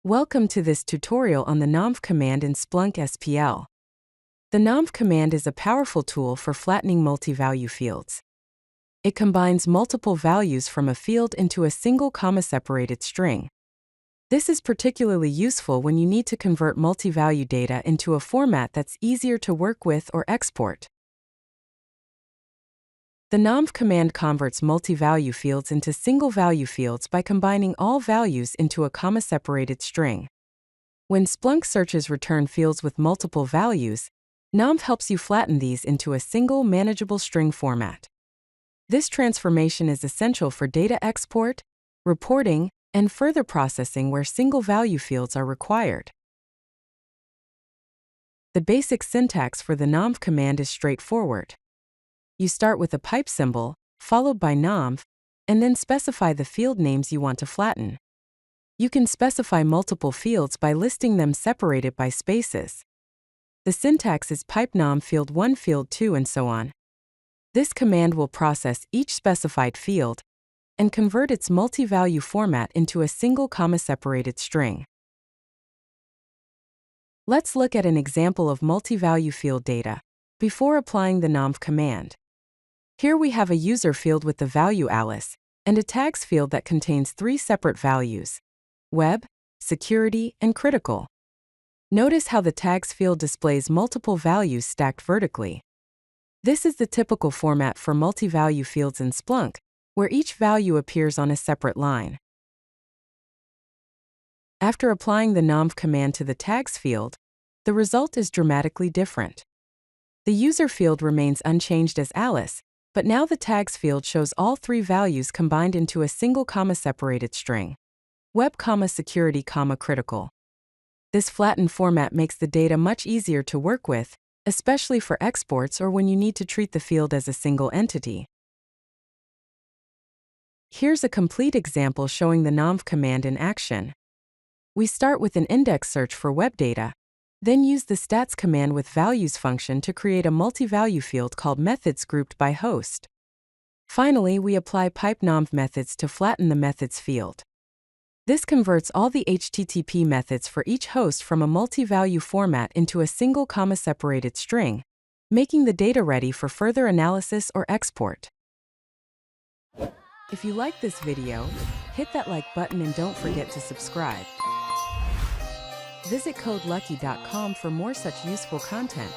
Welcome to this tutorial on the nomv command in Splunk SPL. The nomv command is a powerful tool for flattening multi-value fields. It combines multiple values from a field into a single comma-separated string. This is particularly useful when you need to convert multi-value data into a format that's easier to work with or export. The nomv command converts multi-value fields into single-value fields by combining all values into a comma-separated string. When Splunk searches return fields with multiple values, nomv helps you flatten these into a single manageable string format. This transformation is essential for data export, reporting, and further processing where single-value fields are required. The basic syntax for the nomv command is straightforward. You start with a pipe symbol, followed by nomv, and then specify the field names you want to flatten. You can specify multiple fields by listing them separated by spaces. The syntax is pipe nomv field 1 field 2 and so on. This command will process each specified field and convert its multi-value format into a single comma-separated string. Let's look at an example of multi-value field data before applying the nomv command. Here we have a user field with the value Alice, and a tags field that contains 3 separate values: web, security, and critical. Notice how the tags field displays multiple values stacked vertically. This is the typical format for multi-value fields in Splunk, where each value appears on a separate line. After applying the nomv command to the tags field, the result is dramatically different. The user field remains unchanged as Alice, but now the tags field shows all 3 values combined into a single comma-separated string: web, security, critical. This flattened format makes the data much easier to work with, especially for exports or when you need to treat the field as a single entity. Here's a complete example showing the nomv command in action. We start with an index search for web data, then use the stats command with values function to create a multi-value field called methods grouped by host. Finally, we apply pipe nomv methods to flatten the methods field. This converts all the HTTP methods for each host from a multi-value format into a single comma-separated string, making the data ready for further analysis or export. If you like this video, hit that like button and don't forget to subscribe. Visit CodeLucky.com for more such useful content.